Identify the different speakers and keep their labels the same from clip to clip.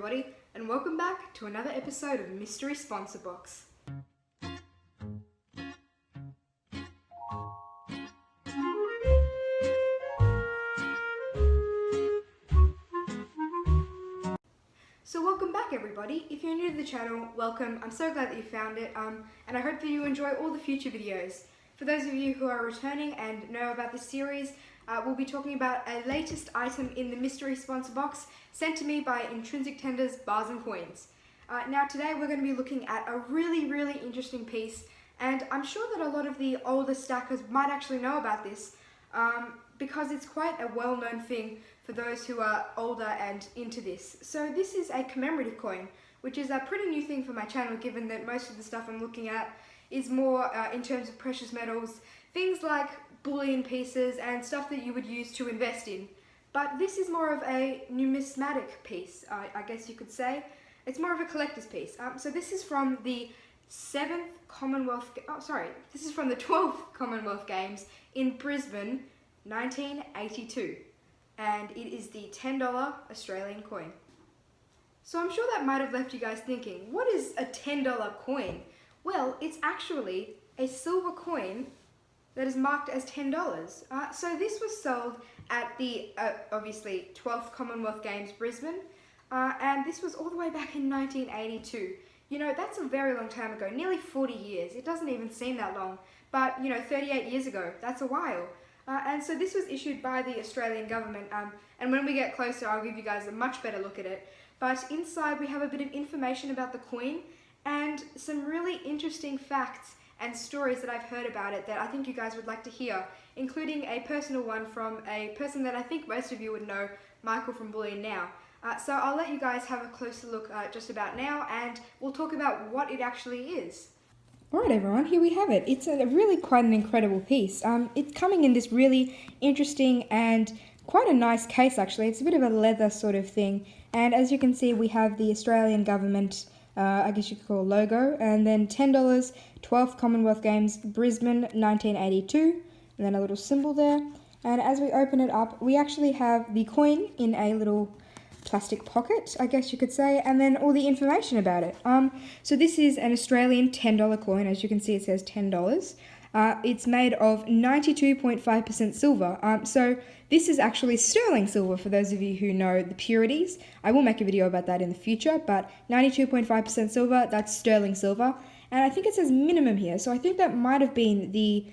Speaker 1: everybody, and welcome back to another episode of Mystery Sponsor Box. So welcome back everybody. If you're new to the channel, welcome. I'm so glad that you found it, and I hope that you enjoy all the future videos. For those of you who are returning and know about this series, we'll be talking about a latest item in the Mystery Sponsor Box sent to me by Intrinsic Tenders, Bars and Coins. Now today we're going to be looking at a really interesting piece, and I'm sure that a lot of the older stackers might actually know about this because it's quite a well-known thing for those who are older and into this. So this is a commemorative coin, which is a pretty new thing for my channel, given that most of the stuff I'm looking at is more in terms of precious metals, things like bullion pieces and stuff that you would use to invest in. But this is more of a numismatic piece, I guess you could say. It's more of a collector's piece. So this is from the 7th Commonwealth, this is from the 12th Commonwealth Games in Brisbane, 1982. And it is the $10 Australian coin. So I'm sure that might have left you guys thinking, what is a $10 coin? Well, it's actually a silver coin that is marked as $10. So this was sold at the, obviously, 12th Commonwealth Games Brisbane, and this was all the way back in 1982. You know, that's a very long time ago, nearly 40 years. It doesn't even seem that long, but, you know, 38 years ago, that's a while. And so this was issued by the Australian government, and when we get closer, I'll give you guys a much better look at it. But inside we have a bit of information about the coin, and some really interesting facts and stories that I've heard about it that I think you guys would like to hear, including a personal one from a person that I think most of you would know, Michael from Bullion Now. So I'll let you guys have a closer look just about now, and we'll talk about what it actually is. Alright everyone, here we have it. It's a really quite an incredible piece. It's coming in this really interesting and quite a nice case actually. It's a bit of a leather sort of thing, and as you can see we have the Australian government I guess you could call logo, and then $10, 12th Commonwealth Games, Brisbane, 1982, and then a little symbol there. And as we open it up, we actually have the coin in a little plastic pocket, I guess you could say, and then all the information about it. So this is an Australian $10 coin. As you can see, it says $10. It's made of 92.5% silver. So this is actually sterling silver for those of you who know the purities. I will make a video about that in the future, but 92.5% silver, that's sterling silver. And I think it says minimum here, so I think that might have been the...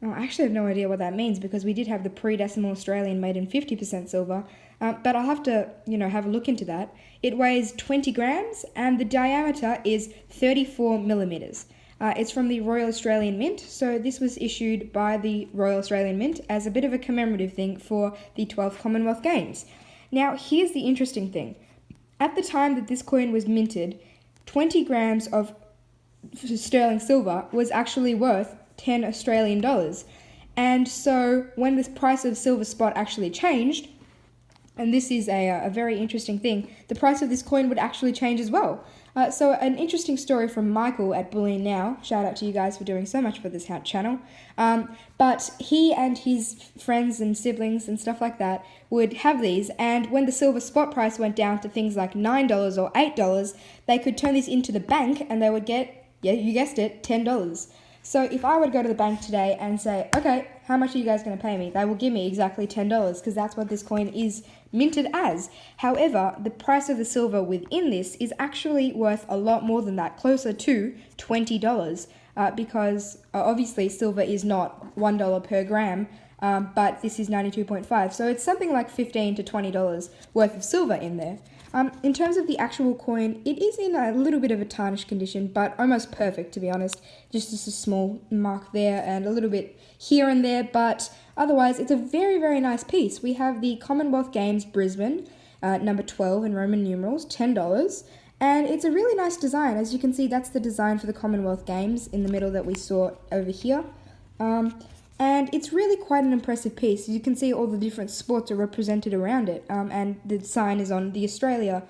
Speaker 1: Oh, I actually have no idea what that means, because we did have the pre-decimal Australian made in 50% silver, but I'll have to, have a look into that. It weighs 20 grams, and the diameter is 34 millimeters. It's from the Royal Australian Mint, so this was issued by the Royal Australian Mint as a bit of a commemorative thing for the 12th Commonwealth Games. Now, here's the interesting thing. At the time that this coin was minted, 20 grams of sterling silver was actually worth 10 Australian dollars. And so when the price of silver spot actually changed, and this is a very interesting thing, the price of this coin would actually change as well. So an interesting story from Michael at Bullion Now. Shout out to you guys for doing so much for this channel. But he and his friends and siblings and stuff like that would have these, and when the silver spot price went down to things like $9 or $8, they could turn these into the bank and they would get, yeah, you guessed it, $10. So if I were to go to the bank today and say, okay, how much are you guys going to pay me? They will give me exactly $10, because that's what this coin is minted as. However, the price of the silver within this is actually worth a lot more than that, closer to $20, because obviously silver is not $1 per gram, but this is 92.5, so it's something like $15 to $20 worth of silver in there. In terms of the actual coin, it is in a little bit of a tarnished condition, but almost perfect, to be honest. Just a small mark there and a little bit here and there, but otherwise it's a very nice piece. We have the Commonwealth Games Brisbane, number 12 in Roman numerals, $10, and it's a really nice design. As you can see, that's the design for the Commonwealth Games in the middle that we saw over here. And it's really quite an impressive piece. You can see all the different sports are represented around it, and the sign is on the Australia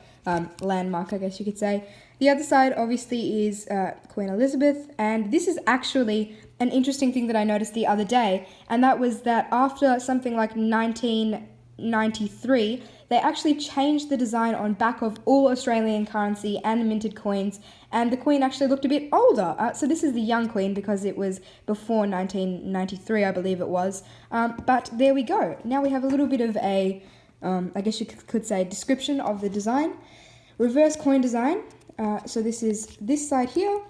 Speaker 1: landmark, I guess you could say. The other side, obviously, is Queen Elizabeth, and this is actually an interesting thing that I noticed the other day, and that was that after something like 1993, they actually changed the design on back of all Australian currency and minted coins, and the Queen actually looked a bit older. So this is the young Queen because it was before 1993, I believe it was. But there we go. Now we have a little bit of a, I guess you could say, description of the design. Reverse coin design. So this is this side here.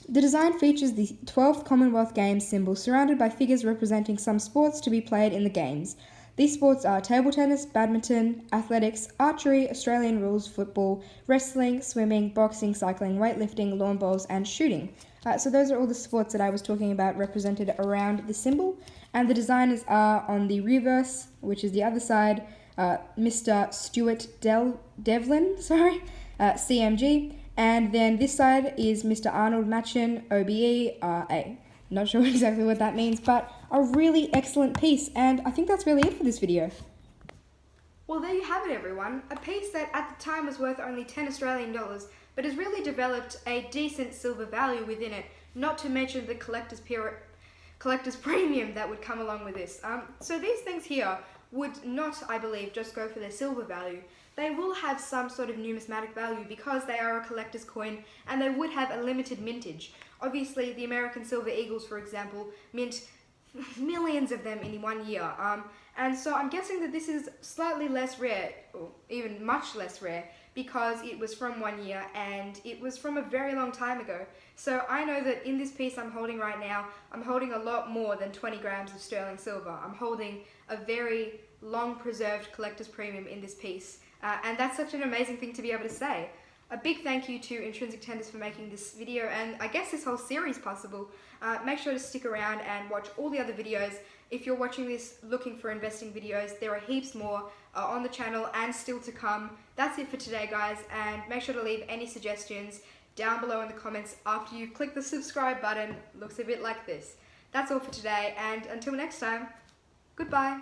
Speaker 1: The design features the 12th Commonwealth Games symbol surrounded by figures representing some sports to be played in the Games. These sports are table tennis, badminton, athletics, archery, Australian rules, football, wrestling, swimming, boxing, cycling, weightlifting, lawn bowls, and shooting. So those are all the sports that I was talking about represented around the symbol. And the designers are on the reverse, which is the other side, Mr. Stuart Devlin, CMG. And then this side is Mr. Arnold Machin, OBE, RA. Not sure exactly what that means, but a really excellent piece. And I think that's really it for this video. Well, there you have it, everyone. A piece that at the time was worth only 10 Australian dollars, but has really developed a decent silver value within it, not to mention the collector's premium that would come along with this. So these things here would not, I believe, just go for their silver value. They will have some sort of numismatic value because they are a collector's coin and they would have a limited mintage. Obviously, the American Silver Eagles, for example, mint millions of them in 1 year. And so I'm guessing that this is slightly less rare, or even much less rare, because it was from 1 year and it was from a very long time ago. So I know that in this piece I'm holding right now, I'm holding a lot more than 20 grams of sterling silver. I'm holding a very long preserved collector's premium in this piece. And that's such an amazing thing to be able to say. A big thank you to Intrinsic Tenders for making this video and I guess this whole series possible. Make sure to stick around and watch all the other videos. If you're watching this looking for investing videos, there are heaps more on the channel and still to come. That's it for today, guys, and make sure to leave any suggestions down below in the comments after you've clicked the subscribe button. Looks a bit like this. That's all for today, and until next time, goodbye.